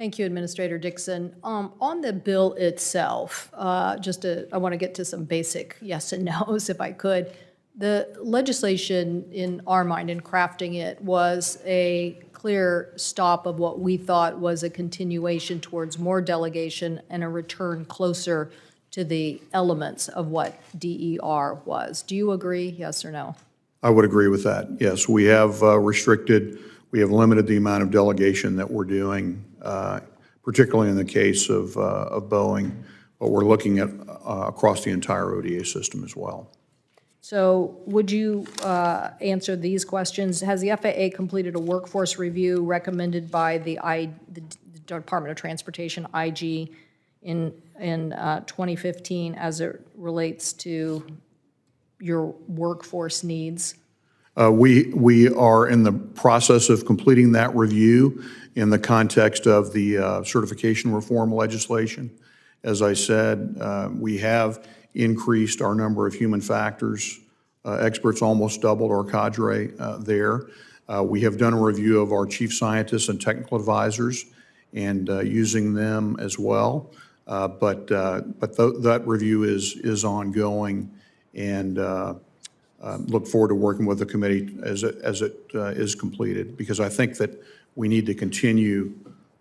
Thank you, Administrator Dixon. On the bill itself, I want to get to some basic yes and no's if I could. The legislation in our mind in crafting it was a clear stop of what we thought was a continuation towards more delegation and a return closer to the elements of what DER was. Do you agree, yes or no? I would agree with that. Yes, we have we have limited the amount of delegation that we're doing, particularly in the case of Boeing, but we're looking at across the entire ODA system as well. So would you answer these questions? Has the FAA completed a workforce review recommended by the Department of Transportation, IG, in 2015 as it relates to your workforce needs? We are in the process of completing that review in the context of the certification reform legislation. As I said, we have increased our number of human factors experts, almost doubled our cadre there. We have done a review of our chief scientists and technical advisors and using them as well. But that review is ongoing, and look forward to working with the committee as it is completed, because I think that we need to continue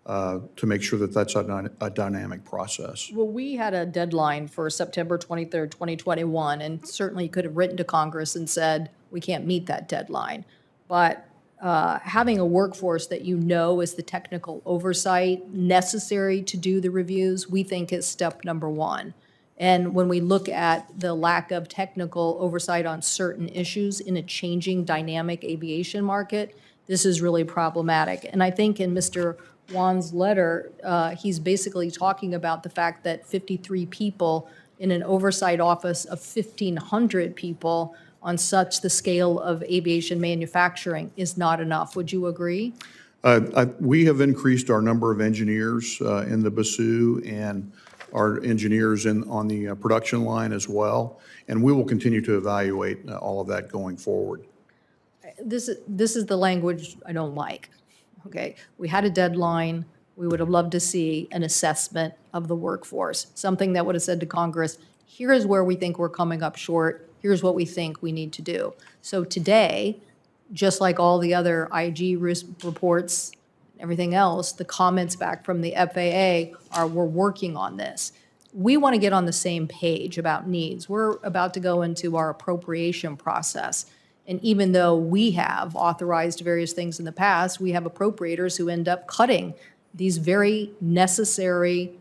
to make sure that that's a dynamic process. Well, we had a deadline for September 23rd, 2021, and certainly you could have written to Congress and said, we can't meet that deadline. But having a workforce that you know is the technical oversight necessary to do the reviews, we think is step number one. And when we look at the lack of technical oversight on certain issues in a changing dynamic aviation market, this is really problematic. And I think in Mr. Wan's letter, he's basically talking about the fact that 53 people in an oversight office of 1,500 people on such the scale of aviation manufacturing is not enough. Would you agree? We have increased our number of engineers in the BASU and our engineers on the production line as well, and we will continue to evaluate all of that going forward. This is the language I don't like. Okay, we had a deadline. We would have loved to see an assessment of the workforce, something that would have said to Congress, here's where we think we're coming up short. Here's what we think we need to do. So today, just like all the other IG reports, everything else, the comments back from the FAA are, we're working on this. We want to get on the same page about needs. We're about to go into our appropriation process. And even though we have authorized various things in the past, we have appropriators who end up cutting these very necessary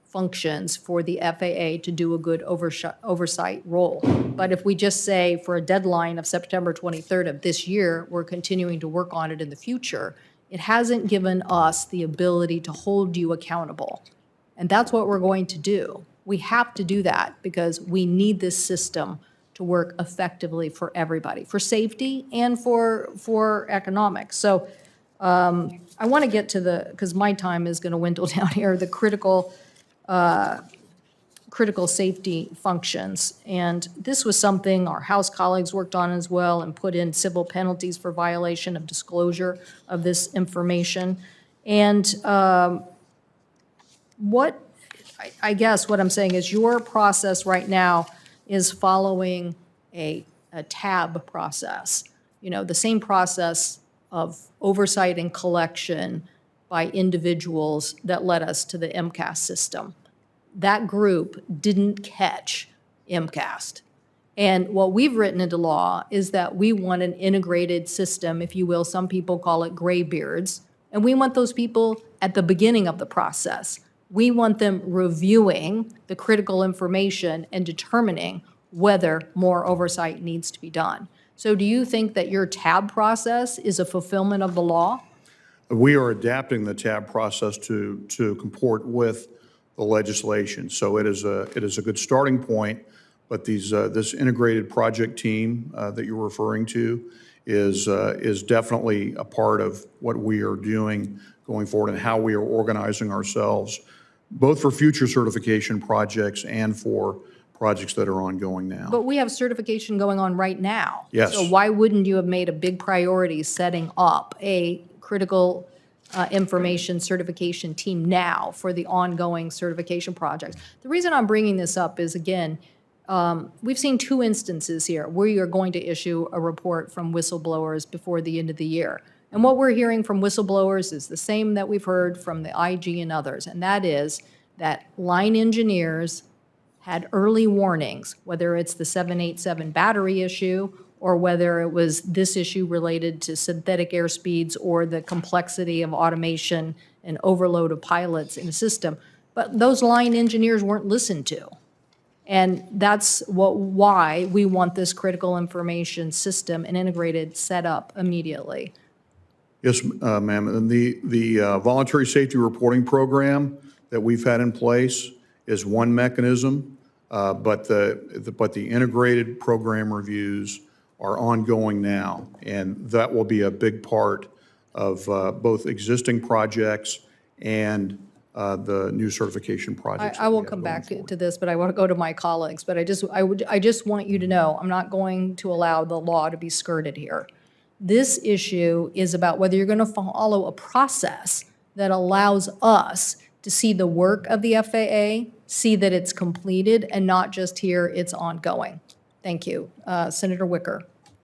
functions for the FAA to do a good oversight role. But if we just say for a deadline of September 23rd of this year, we're continuing to work on it in the future, it hasn't given us the ability to hold you accountable. And that's what we're going to do. We have to do that because we need this system to work effectively for everybody, for safety and for economics. So I want to get to because my time is going to dwindle down here, the critical safety functions. And this was something our House colleagues worked on as well and put in civil penalties for violation of disclosure of this information. And I guess what I'm saying is your process right now is following a tab process, the same process of oversight and collection by individuals that led us to the MCAS system. That group didn't catch MCAS. And what we've written into law is that we want an integrated system, if you will. Some people call it graybeards. And we want those people at the beginning of the process. We want them reviewing the critical information and determining whether more oversight needs to be done. So do you think that your tab process is a fulfillment of the law? We are adapting the tab process to comport with the legislation. So it is a good starting point, but this integrated project team that you're referring to is definitely a part of what we are doing going forward and how we are organizing ourselves, both for future certification projects and for projects that are ongoing now. But we have certification going on right now. Yes. So why wouldn't you have made a big priority setting up a critical information certification team now for the ongoing certification projects. The reason I'm bringing this up is, again, we've seen 2 instances here where you're going to issue a report from whistleblowers before the end of the year. And what we're hearing from whistleblowers is the same that we've heard from the IG and others, and that is that line engineers had early warnings, whether it's the 787 battery issue or whether it was this issue related to synthetic airspeeds or the complexity of automation and overload of pilots in a system. But those line engineers weren't listened to. And that's why we want this critical information system and integrated set up immediately. Yes, ma'am. And the voluntary safety reporting program that we've had in place is one mechanism, but the integrated program reviews are ongoing now, and that will be a big part of both existing projects and the new certification projects. I will come back to this, but I want to go to my colleagues. But I just want you to know, I'm not going to allow the law to be skirted here. This issue is about whether you're going to follow a process that allows us to see the work of the FAA, see that it's completed, and not just hear it's ongoing. Thank you. Senator Wicker.